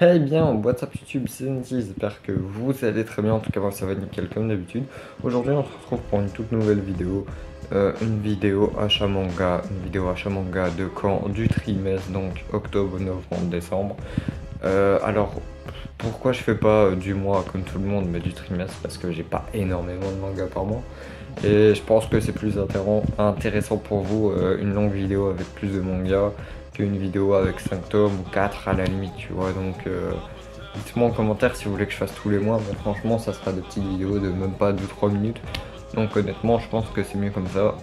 Hey bien, what's up YouTube, c'est Zenty, j'espère que vous allez très bien, en tout cas moi ça va nickel comme d'habitude. Aujourd'hui on se retrouve pour une toute nouvelle vidéo, une vidéo achat manga de quand du trimestre, donc octobre, novembre, décembre. Alors pourquoi je fais pas du mois comme tout le monde mais du trimestre, parce que j'ai pas énormément de mangas par mois. Et je pense que c'est plus intéressant pour vous une longue vidéo avec plus de mangas qu'une vidéo avec 5 tomes ou 4 à la limite, tu vois. Donc dites-moi en commentaire si vous voulez que je fasse tous les mois, mais franchement ça sera des petites vidéos de même pas 2-3 minutes. Donc honnêtement je pense que c'est mieux comme ça.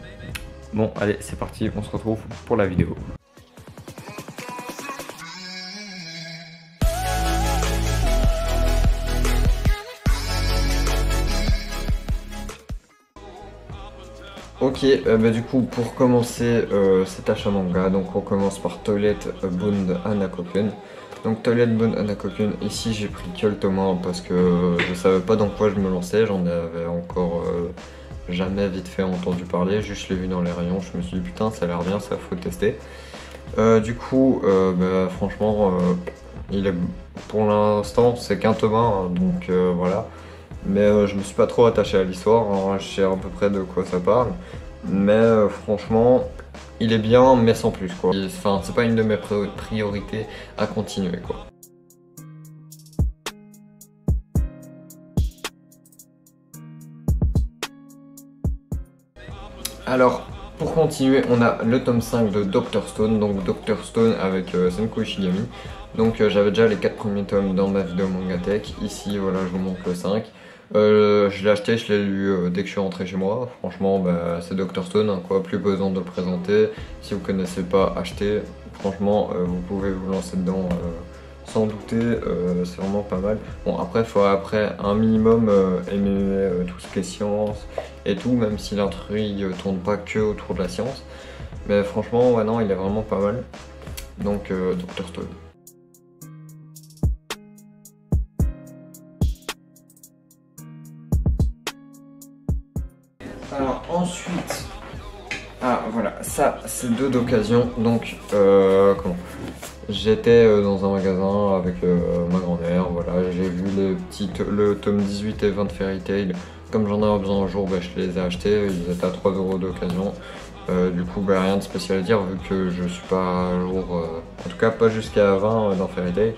Bon allez c'est parti, on se retrouve pour la vidéo. Ok, du coup pour commencer cet achat manga, donc on commence par Toilet Bound Hanakoken. Donc Toilet Bound Hanakoken, ici j'ai pris que le tome 1 parce que je savais pas dans quoi je me lançais, j'en avais encore jamais vite fait entendu parler, juste je l'ai vu dans les rayons, je me suis dit putain ça a l'air bien, ça faut tester. Franchement, il est, pour l'instant c'est qu'un tome 1, hein, donc voilà. Mais je me suis pas trop attaché à l'histoire, hein, je sais à peu près de quoi ça parle. Mais franchement, il est bien, mais sans plus quoi. Enfin, c'est pas une de mes priorités à continuer quoi. Alors, pour continuer, on a le tome 5 de Dr Stone, donc Dr Stone avec Senko Ishigami. Donc j'avais déjà les 4 premiers tomes dans ma vidéo Mangatech. Ici, voilà, je vous montre le 5. Je l'ai acheté, je l'ai lu dès que je suis rentré chez moi. Franchement, c'est Dr Stone, hein, quoi, plus besoin de le présenter. Si vous connaissez pas, achetez. Franchement, vous pouvez vous lancer dedans sans douter, c'est vraiment pas mal. Bon, après, il faut un minimum aimer tout ce qui est science et tout, même si l'intrigue tourne pas que autour de la science. Mais franchement, ouais, non, il est vraiment pas mal. Donc, Dr Stone. Alors ensuite, voilà, ça c'est deux d'occasion. Donc comment j'étais dans un magasin avec ma grand-mère, voilà, j'ai vu le tome 18 et 20 de Fairy Tail. Comme j'en avais besoin un jour, je les ai achetés, ils étaient à 3 € d'occasion. Du coup, rien de spécial à dire vu que je suis pas à jour, en tout cas pas jusqu'à 20 dans Fairy Tail.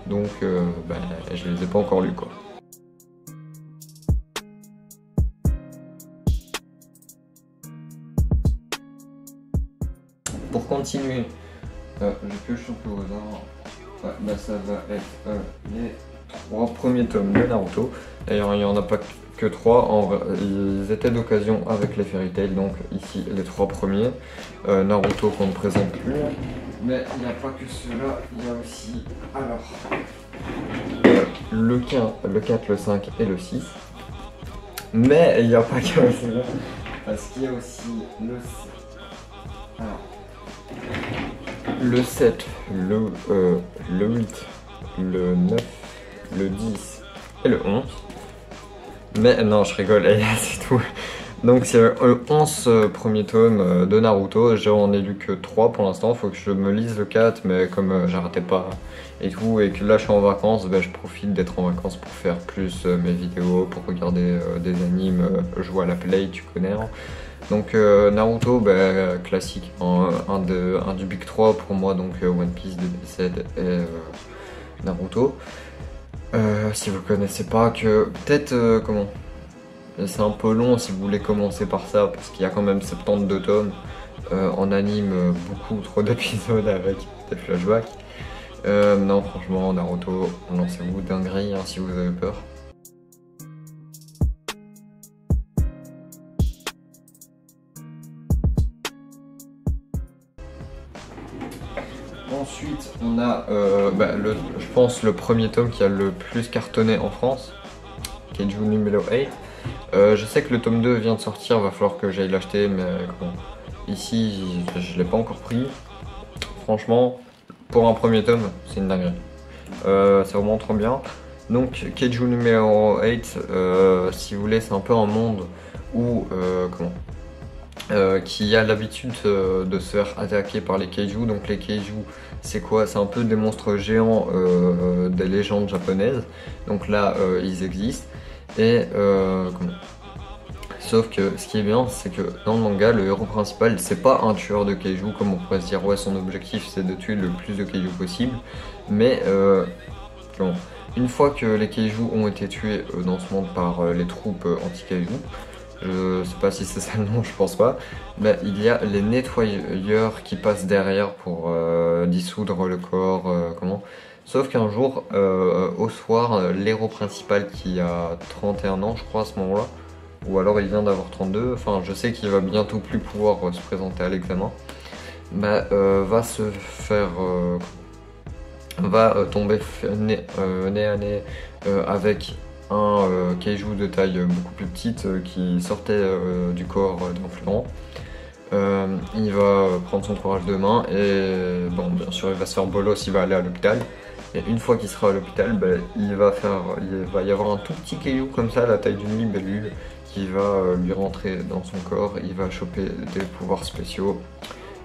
Donc je les ai pas encore lus quoi. Pour continuer, je pioche sur le hasard. Ça va être les 3 premiers tomes de Naruto. D'ailleurs, il n'y en a pas que 3. Ils étaient d'occasion avec les Fairy Tail. Donc, ici, les 3 premiers. Naruto qu'on ne présente plus. Mais il n'y a pas que ceux-là. Il y a aussi. Alors. Le 4, le 5 et le 6. Mais il n'y a pas que ceux-là. Parce qu'il y a aussi le 6. Alors. Le 7, le 8, le 9, le 10 et le 11. Mais non, je rigole, c'est tout. Donc c'est le 11 premier tome de Naruto. J'en ai lu que 3 pour l'instant, faut que je me lise le 4, mais comme j'arrêtais pas et tout, et que là je suis en vacances, je profite d'être en vacances pour faire plus mes vidéos, pour regarder des animes, jouer à la play, tu connais. Hein. Donc Naruto, classique, un du Big 3 pour moi, donc One Piece, DBZ et Naruto. Si vous connaissez pas, que peut-être comment, c'est un peu long si vous voulez commencer par ça, parce qu'il y a quand même 72 tomes en anime, beaucoup trop d'épisodes avec des flashbacks. Non franchement Naruto, lancez-vous dinguerie hein, si vous avez peur. Ensuite, on a, je pense, le premier tome qui a le plus cartonné en France, qui est June numéro 8. Je sais que le tome 2 vient de sortir, va falloir que j'aille l'acheter, mais bon, ici, je l'ai pas encore pris. Franchement, pour un premier tome, c'est une dinguerie. C'est vraiment trop bien. Donc, Keiju numéro 8, si vous voulez, c'est un peu un monde où, qui a l'habitude de se faire attaquer par les kaiju. Donc les kaiju, c'est quoi? C'est un peu des monstres géants des légendes japonaises. Donc là, ils existent. Et sauf que ce qui est bien, c'est que dans le manga, le héros principal, c'est pas un tueur de kaiju, comme on pourrait se dire, ouais, son objectif c'est de tuer le plus de kaiju possible. Mais une fois que les kaiju ont été tués dans ce monde par les troupes anti-kaiju, je sais pas si c'est ça le nom, je pense pas, mais il y a les nettoyeurs qui passent derrière pour dissoudre le corps, Sauf qu'un jour, au soir, l'héros principal qui a 31 ans, je crois, à ce moment-là, ou alors il vient d'avoir 32, enfin je sais qu'il va bientôt plus pouvoir se présenter à l'examen, va se faire... va tomber nez à nez avec un kaiju de taille beaucoup plus petite qui sortait du corps d'un plus grand. Il va prendre son courage de main et bon, bien sûr il va se faire bolos, il va aller à l'hôpital. Et une fois qu'il sera à l'hôpital, il va y avoir un tout petit caillou comme ça, la taille d'une libellule, qui va lui rentrer dans son corps. Il va choper des pouvoirs spéciaux.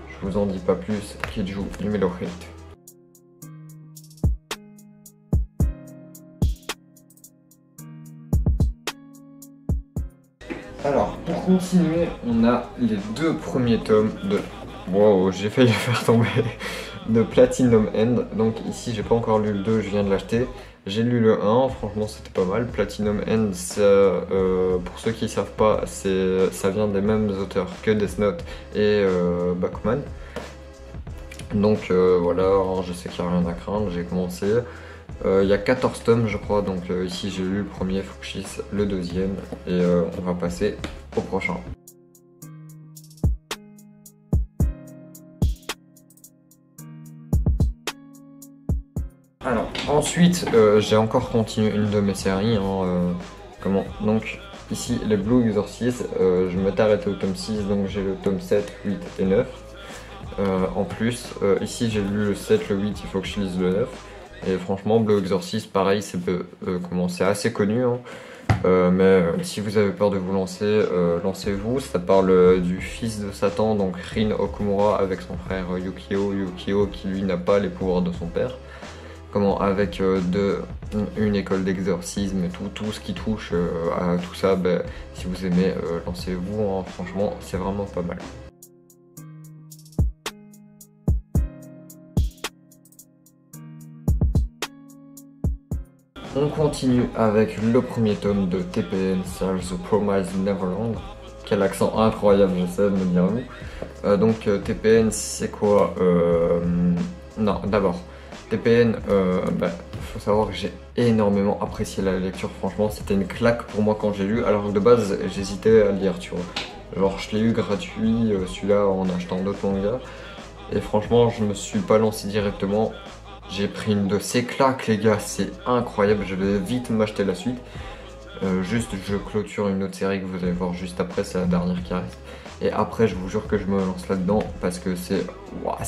Je vous en dis pas plus. Kaiju numéro 8. Alors, pour continuer, on a les deux premiers tomes de... Wow, j'ai failli le faire tomber. De Platinum End. Donc ici, j'ai pas encore lu le 2, je viens de l'acheter. J'ai lu le 1, franchement c'était pas mal. Platinum End, pour ceux qui savent pas, ça vient des mêmes auteurs que Death Note et Bakuman. Donc voilà, alors, je sais qu'il n'y a rien à craindre, j'ai commencé. Il y a 14 tomes je crois, donc ici j'ai lu le premier, faut que je lise le deuxième et on va passer au prochain. Alors ensuite j'ai encore continué une de mes séries, donc ici les Blue Exorcist, je m'étais arrêté au tome 6, donc j'ai le tome 7, 8 et 9. En plus, ici j'ai lu le 7, le 8, il faut que je lise le 9. Et franchement, Blue Exorcist, pareil, c'est assez connu. Mais si vous avez peur de vous lancer, lancez-vous. Ça parle du fils de Satan, donc Rin Okumura, avec son frère Yukio. Yukio qui lui n'a pas les pouvoirs de son père. Avec une école d'exorcisme et tout ce qui touche à tout ça, si vous aimez, lancez-vous. Hein, franchement, c'est vraiment pas mal. On continue avec le premier tome de TPN, The Promised Neverland. Quel accent incroyable, j'essaie de me dire. Donc TPN, c'est quoi Non, d'abord, TPN, faut savoir que j'ai énormément apprécié la lecture. Franchement, c'était une claque pour moi quand j'ai lu. Alors que de base, j'hésitais à lire, tu vois. Genre, je l'ai eu gratuit, celui-là, en achetant d'autres mangas. Et franchement, je me suis pas lancé directement. J'ai pris une de ces claques les gars, c'est incroyable, je vais vite m'acheter la suite. Juste je clôture une autre série que vous allez voir juste après, c'est la dernière qui reste. Et après je vous jure que je me lance là-dedans parce que c'est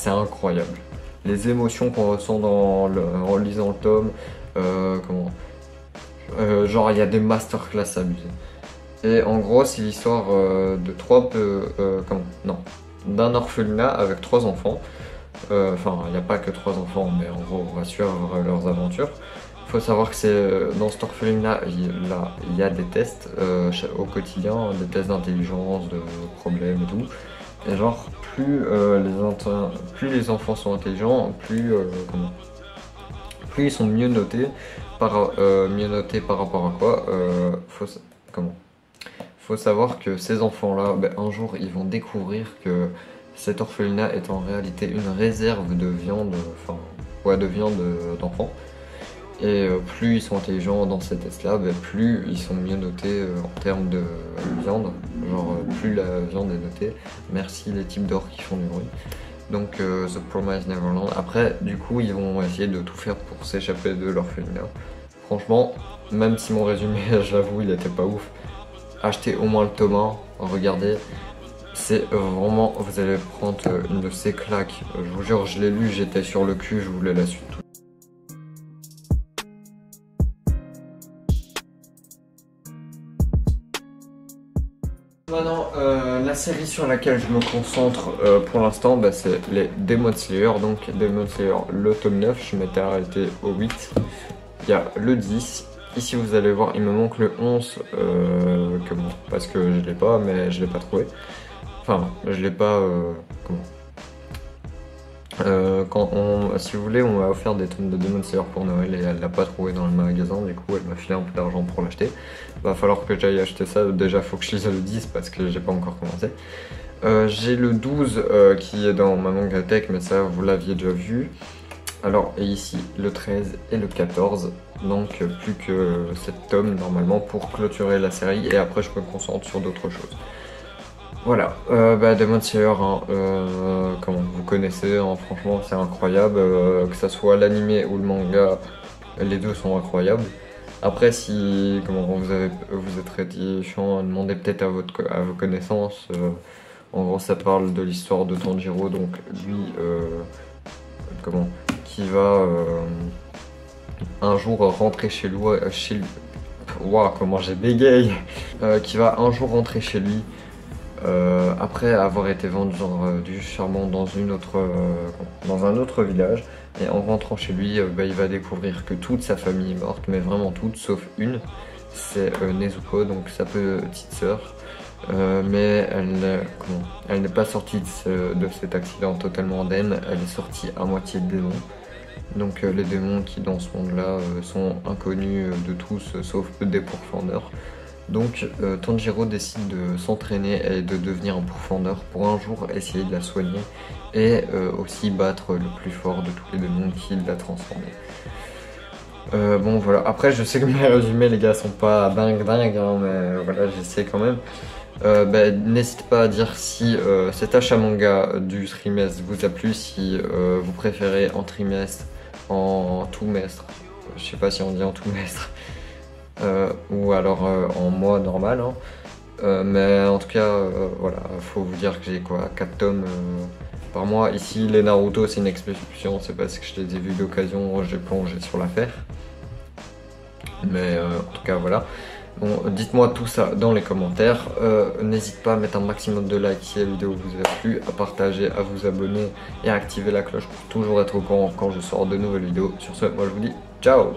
incroyable. Les émotions qu'on ressent en lisant le tome, genre il y a des masterclass abusées. Et en gros c'est l'histoire d'un orphelinat avec 3 enfants. Enfin, il n'y a pas que 3 enfants, mais en gros, on va suivre leurs aventures. Il faut savoir que dans cet orphelinat, il y a des tests au quotidien, des tests d'intelligence, de problèmes et tout. Et genre, plus les enfants sont intelligents, plus ils sont mieux notés. Mieux notés par rapport à quoi faut savoir que ces enfants-là, un jour, ils vont découvrir que cet orphelinat est en réalité une réserve de viande, de viande d'enfants. Et plus ils sont intelligents dans ces tests-là, plus ils sont mieux notés en termes de viande. Genre, plus la viande est notée. Merci les types d'or qui font du bruit. Donc, The Promised Neverland. Après, du coup, ils vont essayer de tout faire pour s'échapper de l'orphelinat. Franchement, même si mon résumé, j'avoue, il était pas ouf, achetez au moins le tome 1, regardez. C'est vraiment, vous allez prendre une de ces claques. Je vous jure, je l'ai lu, j'étais sur le cul, je voulais la suite. Maintenant, la série sur laquelle je me concentre pour l'instant, bah, c'est les Demon Slayer. Donc Demon Slayer, le tome 9, je m'étais arrêté au 8. Il y a le 10. Ici vous allez voir, il me manque le 11, parce que je l'ai pas, mais je l'ai pas trouvé. Enfin, je l'ai pas... si vous voulez, on m'a offert des tomes de Demon Slayer pour Noël et elle l'a pas trouvé dans le magasin, du coup elle m'a filé un peu d'argent pour l'acheter. Va falloir que j'aille acheter ça, déjà faut que je lise le 10 parce que j'ai pas encore commencé. J'ai le 12 qui est dans ma mangatech, mais ça vous l'aviez déjà vu. Alors, et ici le 13 et le 14, donc plus que 7 tomes normalement pour clôturer la série et après je me concentre sur d'autres choses. Voilà, Demon Slayer, hein, comment vous connaissez, hein, franchement c'est incroyable, que ça soit l'anime ou le manga, les deux sont incroyables. Après si vous êtes réticent, demandez peut-être à vos connaissances. En gros ça parle de l'histoire de Tanjiro, donc lui qui va un jour rentrer chez lui, Waouh, comment j'ai bégaye, qui va un jour rentrer chez lui. Après avoir été vendu du charbon dans un autre village, et en rentrant chez lui, il va découvrir que toute sa famille est morte, mais vraiment toute sauf une, c'est Nezuko, donc sa petite sœur, mais elle n'est pas sortie de cet accident totalement indemne, elle est sortie à moitié de démon. Donc les démons qui dans ce monde-là sont inconnus de tous sauf des pourfendeurs. Donc Tanjiro décide de s'entraîner et de devenir un pourfendeur pour un jour essayer de la soigner et aussi battre le plus fort de tous les démons qui l'a transformé. Bon voilà, après je sais que mes résumés les gars sont pas dingue hein, mais voilà j'essaie quand même. N'hésitez pas à dire si cet achat manga du trimestre vous a plu, si vous préférez en trimestre, en tout-mestre, je sais pas si on dit en tout-mestre. Ou alors en mois normal, hein. Mais en tout cas voilà, faut vous dire que j'ai quoi, 4 tomes par mois. Ici les Naruto c'est une exception, c'est parce que je les ai vus d'occasion, j'ai plongé sur l'affaire. Mais en tout cas voilà. Bon, dites-moi tout ça dans les commentaires, n'hésitez pas à mettre un maximum de likes si la vidéo vous a plu, à partager, à vous abonner et à activer la cloche pour toujours être au courant quand je sors de nouvelles vidéos. Sur ce, moi je vous dis ciao.